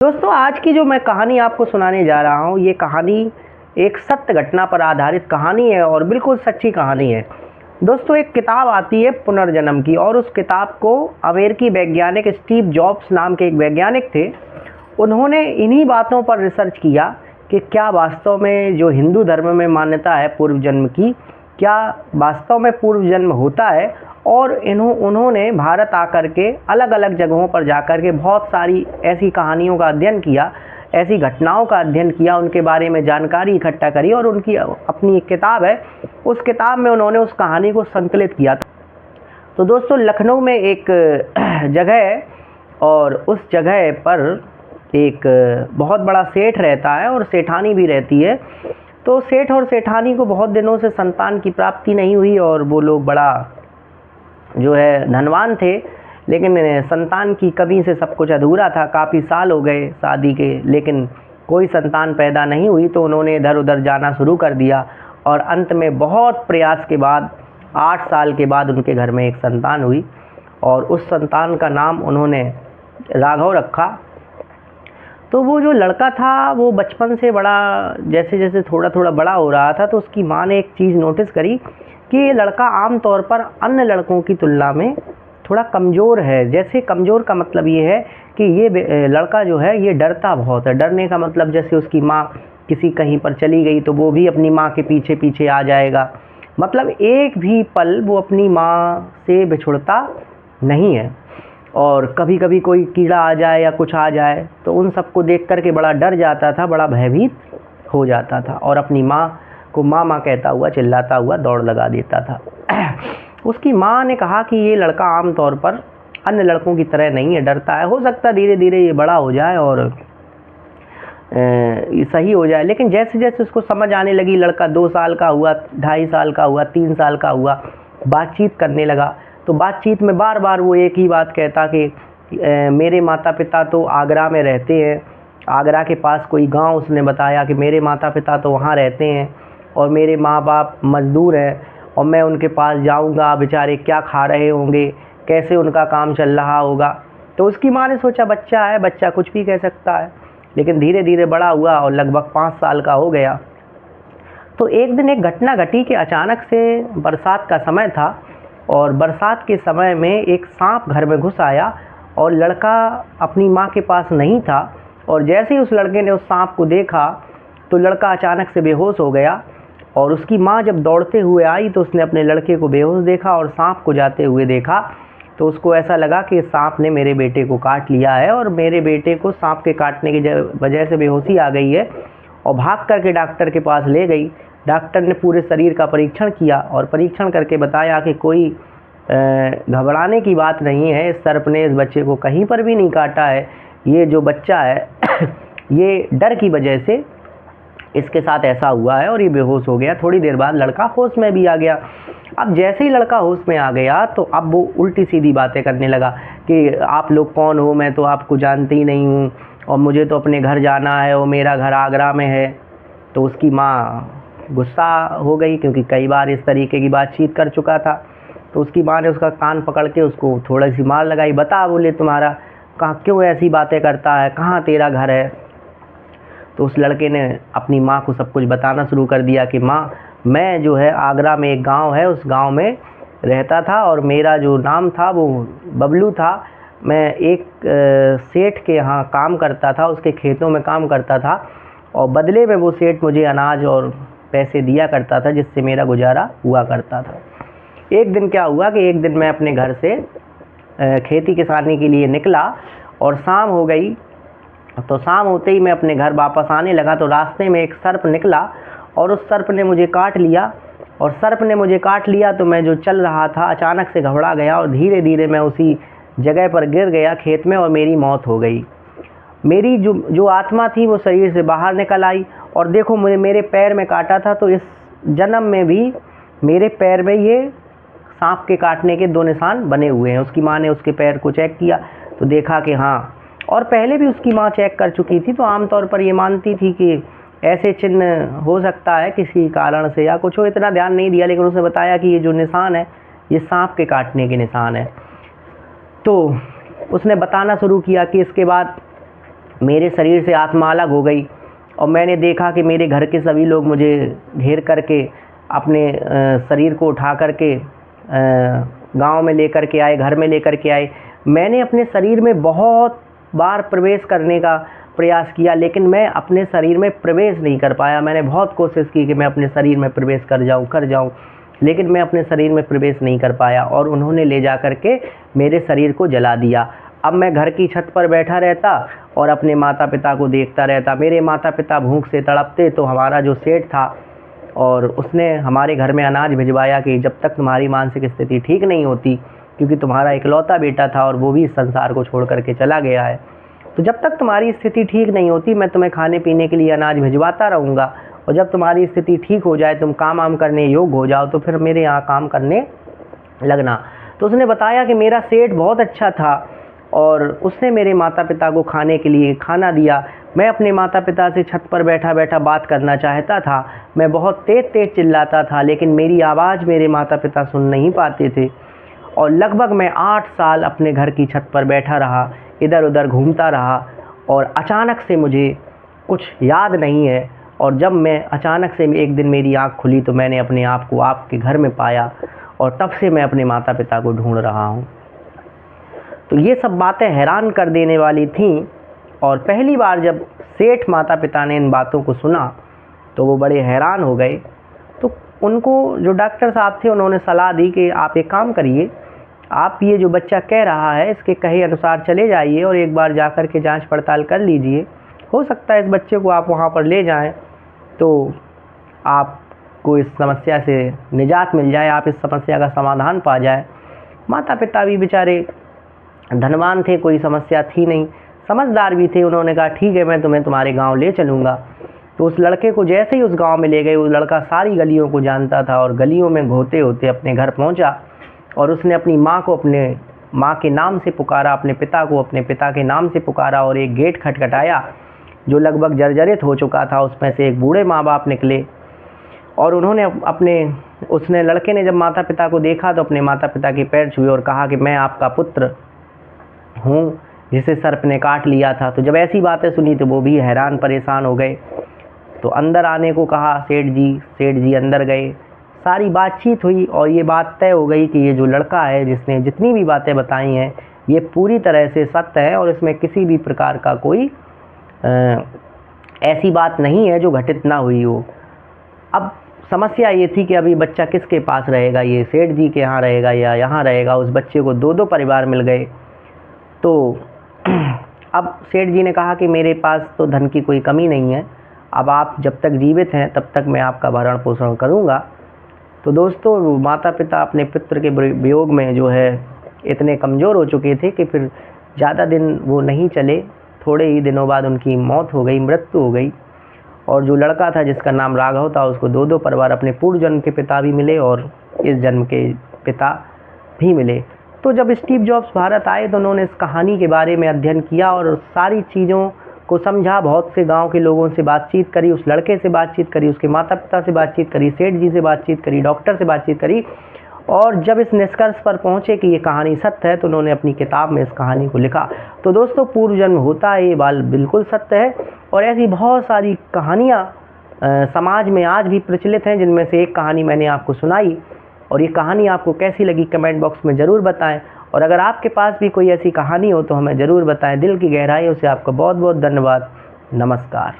दोस्तों, आज की जो मैं कहानी आपको सुनाने जा रहा हूँ, ये कहानी एक सत्य घटना पर आधारित कहानी है और बिल्कुल सच्ची कहानी है। दोस्तों, एक किताब आती है पुनर्जन्म की, और उस किताब को अमेरिकी वैज्ञानिक स्टीव जॉब्स नाम के एक वैज्ञानिक थे, उन्होंने इन्हीं बातों पर रिसर्च किया कि क्या वास्तव में जो हिंदू धर्म में मान्यता है पूर्व जन्म की, क्या वास्तव में पूर्व जन्म होता है। और उन्होंने भारत आकर के अलग अलग जगहों पर जाकर के बहुत सारी ऐसी कहानियों का अध्ययन किया, ऐसी घटनाओं का अध्ययन किया, उनके बारे में जानकारी इकट्ठा करी और उनकी अपनी एक किताब है, उस किताब में उन्होंने उस कहानी को संकलित किया था। तो दोस्तों, लखनऊ में एक जगह है और उस जगह पर एक बहुत बड़ा सेठ रहता है और सेठानी भी रहती है। तो सेठ और सेठानी को बहुत दिनों से संतान की प्राप्ति नहीं हुई और वो लोग बड़ा जो है धनवान थे, लेकिन संतान की कमी से सब कुछ अधूरा था। काफ़ी साल हो गए शादी के, लेकिन कोई संतान पैदा नहीं हुई। तो उन्होंने इधर उधर जाना शुरू कर दिया और अंत में बहुत प्रयास के बाद 8 साल के बाद उनके घर में एक संतान हुई और उस संतान का नाम उन्होंने राघव रखा। तो वो जो लड़का था वो बचपन से बड़ा, जैसे जैसे थोड़ा थोड़ा बड़ा हो रहा था, तो उसकी माँ ने एक चीज़ नोटिस करी कि ये लड़का आम तौर पर अन्य लड़कों की तुलना में थोड़ा कमज़ोर है। जैसे कमज़ोर का मतलब ये है कि ये लड़का जो है ये डरता बहुत है। डरने का मतलब जैसे उसकी माँ किसी कहीं पर चली गई तो वो भी अपनी माँ के पीछे पीछे आ जाएगा। मतलब एक भी पल वो अपनी माँ से बिछुड़ता नहीं है। और कभी कभी कोई कीड़ा आ जाए या कुछ आ जाए तो उन सबको देख कर के बड़ा डर जाता था, बड़ा भयभीत हो जाता था और अपनी माँ को माँ कहता हुआ, चिल्लाता हुआ दौड़ लगा देता था। उसकी माँ ने कहा कि ये लड़का आम तौर पर अन्य लड़कों की तरह नहीं है, डरता है। हो सकता है धीरे धीरे ये बड़ा हो जाए और सही हो जाए। लेकिन जैसे जैसे उसको समझ आने लगी, लड़का 2 साल का हुआ, 2.5 साल का हुआ, 3 साल का हुआ, बातचीत करने लगा। तो बातचीत में बार बार वो एक ही बात कहता कि मेरे माता पिता तो आगरा में रहते हैं। आगरा के पास कोई गांव उसने बताया कि मेरे माता पिता तो वहाँ रहते हैं और मेरे माँ बाप मज़दूर हैं और मैं उनके पास जाऊँगा, बेचारे क्या खा रहे होंगे, कैसे उनका काम चल रहा होगा। तो उसकी माँ ने सोचा बच्चा है, बच्चा कुछ भी कह सकता है। लेकिन धीरे धीरे बड़ा हुआ और लगभग 5 साल का हो गया। तो एक दिन एक घटना घटी कि अचानक से बरसात का समय था और बरसात के समय में एक सांप घर में घुस आया और लड़का अपनी माँ के पास नहीं था। और जैसे ही उस लड़के ने उस सांप को देखा तो लड़का अचानक से बेहोश हो गया और उसकी माँ जब दौड़ते हुए आई तो उसने अपने लड़के को बेहोश देखा और सांप को जाते हुए देखा। तो उसको ऐसा लगा कि सांप ने मेरे बेटे को काट लिया है और मेरे बेटे को सांप के काटने की वजह से बेहोशी आ गई है। और भाग करके डॉक्टर के पास ले गई। डॉक्टर ने पूरे शरीर का परीक्षण किया और परीक्षण करके बताया कि कोई घबराने की बात नहीं है, इस सर्प ने इस बच्चे को कहीं पर भी नहीं काटा है। ये जो बच्चा है ये डर की वजह से इसके साथ ऐसा हुआ है और ये बेहोश हो गया। थोड़ी देर बाद लड़का होश में भी आ गया। अब जैसे ही लड़का होश में आ गया तो अब वो उल्टी सीधी बातें करने लगा कि आप लोग कौन हो, मैं तो आपको जानती ही नहीं हूँ और मुझे तो अपने घर जाना है और मेरा घर आगरा में है। तो उसकी माँ गुस्सा हो गई क्योंकि कई बार इस तरीके की बातचीत कर चुका था। तो उसकी माँ ने उसका कान पकड़ के उसको थोड़ी सी मार लगाई। बता, बोले, तुम्हारा कहाँ, क्यों ऐसी बातें करता है, कहाँ तेरा घर है। तो उस लड़के ने अपनी माँ को सब कुछ बताना शुरू कर दिया कि माँ, मैं जो है आगरा में एक गांव है, उस गांव में रहता था और मेरा जो नाम था वो बबलू था। मैं एक सेठ के यहाँ काम करता था, उसके खेतों में काम करता था और बदले में वो सेठ मुझे अनाज और पैसे दिया करता था जिससे मेरा गुजारा हुआ करता था। एक दिन क्या हुआ कि एक दिन मैं अपने घर से खेती किसानी के लिए निकला और शाम हो गई। तो शाम होते ही मैं अपने घर वापस आने लगा तो रास्ते में एक सर्प निकला और उस सर्प ने मुझे काट लिया। और सर्प ने मुझे काट लिया तो मैं जो चल रहा था अचानक से घबरा गया और धीरे धीरे मैं उसी जगह पर गिर गया खेत में और मेरी मौत हो गई। मेरी जो आत्मा थी वो शरीर से बाहर निकल आई और देखो, मुझे मेरे पैर में काटा था तो इस जन्म में भी मेरे पैर में ये सांप के काटने के 2 निशान बने हुए हैं। उसकी माँ ने उसके पैर को चेक किया तो देखा कि हाँ, और पहले भी उसकी माँ चेक कर चुकी थी। तो आमतौर पर ये मानती थी कि ऐसे चिन्ह हो सकता है किसी कारण से या कुछ हो, इतना ध्यान नहीं दिया। लेकिन उसने बताया कि ये जो निशान है ये सांप के काटने के निशान है। तो उसने बताना शुरू किया कि इसके बाद मेरे शरीर से आत्मा अलग हो गई और मैंने देखा कि मेरे घर के सभी लोग मुझे घेर करके अपने शरीर को उठा करके गांव में लेकर के आए, घर में लेकर के आए। मैंने अपने शरीर में बहुत बार प्रवेश करने का प्रयास किया, लेकिन मैं अपने शरीर में प्रवेश नहीं कर पाया। मैंने बहुत कोशिश की कि मैं अपने शरीर में प्रवेश कर जाऊं, लेकिन मैं अपने शरीर में प्रवेश नहीं कर पाया और उन्होंने ले जा कर के मेरे शरीर को जला दिया। अब मैं घर की छत पर बैठा रहता और अपने माता पिता को देखता रहता। मेरे माता पिता भूख से तड़पते, तो हमारा जो सेठ था और उसने हमारे घर में अनाज भिजवाया कि जब तक तुम्हारी मानसिक स्थिति ठीक नहीं होती, क्योंकि तुम्हारा इकलौता बेटा था और वो भी इस संसार को छोड़ करके चला गया है, तो जब तक तुम्हारी स्थिति ठीक नहीं होती मैं तुम्हें खाने पीने के लिए अनाज भिजवाता रहूँगा, और जब तुम्हारी स्थिति ठीक हो जाए, तुम काम करने योग्य हो जाओ, तो फिर मेरे यहाँ काम करने लगना। तो उसने बताया कि मेरा सेठ बहुत अच्छा था और उसने मेरे माता पिता को खाने के लिए खाना दिया। मैं अपने माता पिता से छत पर बैठा बैठा बात करना चाहता था। मैं बहुत तेज तेज चिल्लाता था, लेकिन मेरी आवाज़ मेरे माता पिता सुन नहीं पाते थे। और लगभग मैं 8 साल अपने घर की छत पर बैठा रहा, इधर उधर घूमता रहा, और अचानक से मुझे कुछ याद नहीं है। और जब मैं अचानक से एक दिन मेरी आँख खुली, तो मैंने अपने आप को आपके घर में पाया, और तब से मैं अपने माता पिता को ढूंढ रहा हूँ। तो ये सब बातें हैरान कर देने वाली थीं। और पहली बार जब सेठ माता पिता ने इन बातों को सुना, तो वो बड़े हैरान हो गए। तो उनको जो डॉक्टर साहब थे, उन्होंने सलाह दी कि आप एक काम करिए, आप ये जो बच्चा कह रहा है इसके कहे अनुसार चले जाइए और एक बार जा कर के जाँच पड़ताल कर लीजिए। हो सकता है इस बच्चे को आप वहाँ पर ले जाएं तो आपको इस समस्या से निजात मिल जाए, आप इस समस्या का समाधान पा जाए। माता पिता भी बेचारे धनवान थे, कोई समस्या थी नहीं, समझदार भी थे। उन्होंने कहा ठीक है, मैं तुम्हें तुम्हारे गांव ले चलूँगा। तो उस लड़के को जैसे ही उस गांव में ले गए, वो लड़का सारी गलियों को जानता था और गलियों में घूमते होते अपने घर पहुंचा, और उसने अपनी माँ को अपने माँ के नाम से पुकारा, अपने पिता को अपने पिता के नाम से पुकारा, और एक गेट खटखटाया जो लगभग जर्जरित हो चुका था। उसमें से एक बूढ़े माँ बाप निकले और उन्होंने उसने लड़के ने जब माता पिता को देखा तो अपने माता पिता के पैर छुए और कहा कि मैं आपका पुत्र हूँ जिसे सर्प ने काट लिया था। तो जब ऐसी बातें सुनी तो वो भी हैरान परेशान हो गए। तो अंदर आने को कहा सेठ जी अंदर गए। सारी बातचीत हुई और ये बात तय हो गई कि ये जो लड़का है जिसने जितनी भी बातें बताई हैं ये पूरी तरह से सत्य है और इसमें किसी भी प्रकार का कोई ऐसी बात नहीं है जो घटित ना हुई हो। अब समस्या ये थी कि अभी बच्चा किसके पास रहेगा, ये सेठ जी के यहाँ रहेगा या यहाँ रहेगा। उस बच्चे को दो परिवार मिल गए। तो अब सेठ जी ने कहा कि मेरे पास तो धन की कोई कमी नहीं है, अब आप जब तक जीवित हैं तब तक मैं आपका भरण पोषण करूँगा। तो दोस्तों, माता पिता अपने पुत्र के वियोग में जो है इतने कमज़ोर हो चुके थे कि फिर ज़्यादा दिन वो नहीं चले। थोड़े ही दिनों बाद उनकी मौत हो गई, मृत्यु हो गई। और जो लड़का था जिसका नाम राघव था, उसको दो परिवार अपने पूर्व जन्म के पिता भी मिले और इस जन्म के पिता भी मिले। तो जब स्टीव जॉब्स भारत आए तो उन्होंने इस कहानी के बारे में अध्ययन किया और सारी चीज़ों को समझा। बहुत से गांव के लोगों से बातचीत करी, उस लड़के से बातचीत करी, उसके माता पिता से बातचीत करी, सेठ जी से बातचीत करी, डॉक्टर से बातचीत करी, और जब इस निष्कर्ष पर पहुँचे कि ये कहानी सत्य है तो उन्होंने अपनी किताब में इस कहानी को लिखा। तो दोस्तों, पूर्व जन्म होता है, ये बात बिल्कुल सत्य है। और ऐसी बहुत सारी कहानियाँ समाज में आज भी प्रचलित हैं, जिनमें से एक कहानी मैंने आपको सुनाई। और ये कहानी आपको कैसी लगी कमेंट बॉक्स में ज़रूर बताएं। और अगर आपके पास भी कोई ऐसी कहानी हो तो हमें ज़रूर बताएं। दिल की गहराइयों से आपका बहुत बहुत धन्यवाद। नमस्कार।